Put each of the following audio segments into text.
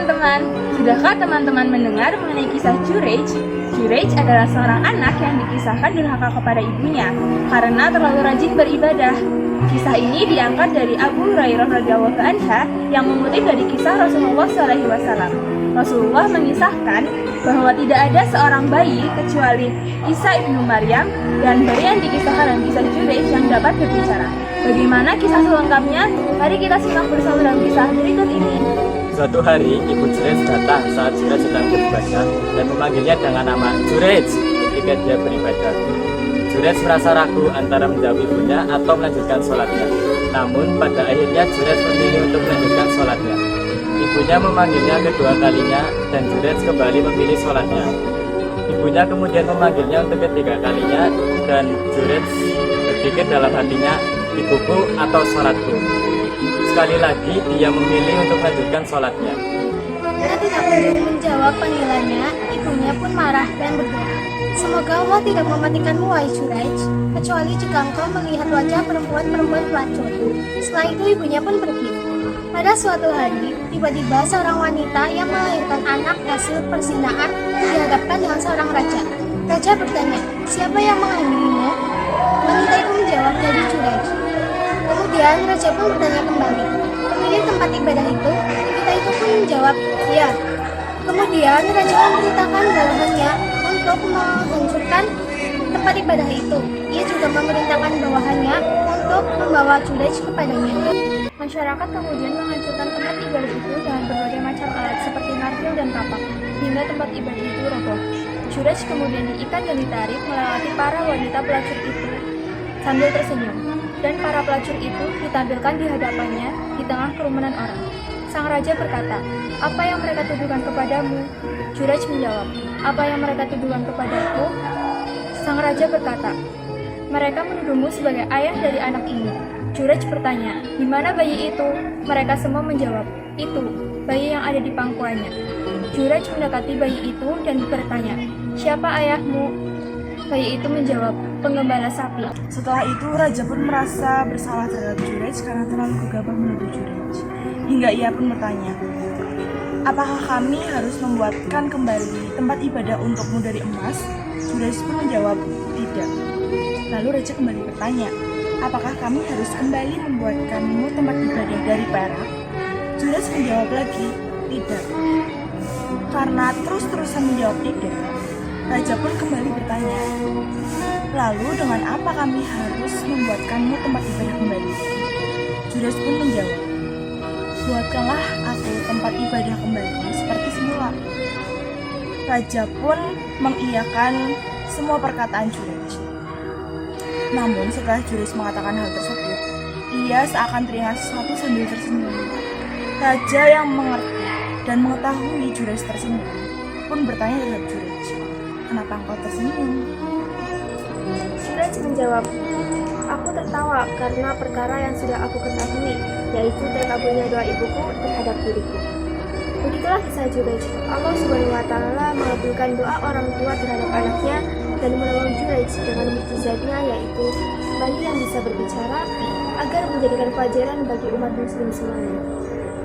teman-teman, sudahkah teman-teman mendengar mengenai kisah Jurayj? Jurayj adalah seorang anak yang dikisahkan durhaka kepada ibunya karena terlalu rajin beribadah. Kisah ini diangkat dari Abu Hurairah radhiyallahu anha yang mengutip dari kisah Rasulullah SAW. Rasulullah mengisahkan bahwa tidak ada seorang bayi kecuali Isa ibnu Maryam dan bayi yang dikisahkan dalam kisah Jurayj yang dapat berbicara. Bagaimana kisah selengkapnya? Mari kita simak bersama dalam kisah berikut ini. Suatu hari, Ibu Jurayj datang saat Jurayj sedang beribadah dan memanggilnya dengan nama Jurayj ketika dia beribadah. Jurayj merasa ragu antara menjawab ibunya atau melanjutkan sholatnya. Namun, pada akhirnya Jurayj memilih untuk melanjutkan sholatnya. Ibunya memanggilnya kedua kalinya dan Jurayj kembali memilih sholatnya. Ibunya kemudian memanggilnya untuk ketiga kalinya dan Jurayj berpikir dalam hatinya, ibuku atau sholatku. Sekali lagi dia memilih untuk melanjutkan sholatnya. Karena tidak kunjung menjawab panggilannya, ibunya pun marah dan berdoa, "Semoga Allah tidak mematikanmu, wahai Jurayj, kecuali jika engkau melihat wajah perempuan-perempuan pelacur." Setelah itu ibunya pun pergi. Pada suatu hari, tiba-tiba seorang wanita yang melahirkan anak hasil perzinaan dihadapkan dengan seorang raja. Raja bertanya, "Siapa yang mengandungmu?" Wanita itu menjawab, "Dari Jurayj." Kemudian raja pun bertanya kembali, "Pemilik tempat ibadah itu?" Wanita itu pun menjawab, "Ya." Kemudian raja memerintahkan bawahannya untuk menghancurkan tempat ibadah itu. Ia juga memerintahkan bawahannya untuk membawa Jurayj kepadanya. Masyarakat kemudian menghancurkan tempat ibadah itu dengan berbagai macam alat seperti martil dan kapak, hingga tempat ibadah itu roboh. Jurayj kemudian diikat dan ditarik melewati para wanita pelacur itu sambil tersenyum. Dan para pelacur itu ditampilkan di hadapannya di tengah kerumunan orang. Sang raja berkata, "Apa yang mereka tuduhkan kepadamu?" Jurayj menjawab, "Apa yang mereka tuduhkan kepadaku?" Sang raja berkata, "Mereka menuduhmu sebagai ayah dari anak ini." Jurayj bertanya, "Di mana bayi itu?" Mereka semua menjawab, "Itu, bayi yang ada di pangkuannya." Jurayj mendekati bayi itu dan bertanya, "Siapa ayahmu?" Bayi itu menjawab, "Penggembala sapi." Setelah itu, raja pun merasa bersalah terhadap Jurayj karena terlalu gegabah menuduh Jurayj. Hingga ia pun bertanya, "Apakah kami harus membuatkan kembali tempat ibadah untukmu dari emas?" Jurayj pun menjawab, "Tidak." Lalu raja kembali bertanya, "Apakah kami harus kembali membuatkanmu tempat ibadah dari perak?" Jurayj menjawab lagi, "Tidak." Karena terus-terusan menjawab tidak, raja pun kembali bertanya, "Lalu dengan apa kami harus membuatkanmu tempat ibadah kembali?" Jurayj pun menjawab, "Buatkanlah aku tempat ibadah kembali seperti semula." Raja pun mengiyakan semua perkataan Jurayj. Namun setelah Jurayj mengatakan hal tersebut, ia seakan teringat sesuatu sambil tersenyum. Raja yang mengerti dan mengetahui Jurayj tersenyum pun bertanya terhadap Jurayj, "Kenapa engkau tersenyum?" Jurayj menjawab, "Aku tertawa karena perkara yang sudah aku ketahui, yaitu terkabulnya doa ibuku terhadap diriku." Begitulah kisah Jurayj. Allah Subhanahu wa Ta'ala mengabulkan doa orang tua terhadap anaknya dan menolong Jurayj dengan mukjizatnya, yaitu bayi yang bisa berbicara, agar menjadikan pelajaran bagi umat muslim semuanya.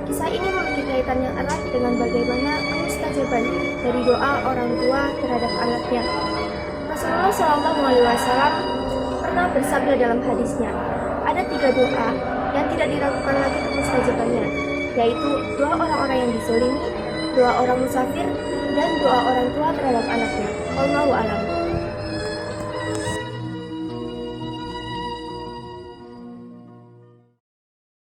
Kisah ini memiliki kaitan yang erat dengan bagaimana kemustajaban dari doa orang tua terhadap anaknya. Rasulullah SAW pernah bersabda dalam hadisnya, ada 3 doa yang tidak diragukan lagi kemustajabannya, yaitu doa orang-orang yang dizalimi, doa orang musafir, dan doa orang tua terhadap anaknya. Wallahu a'lam.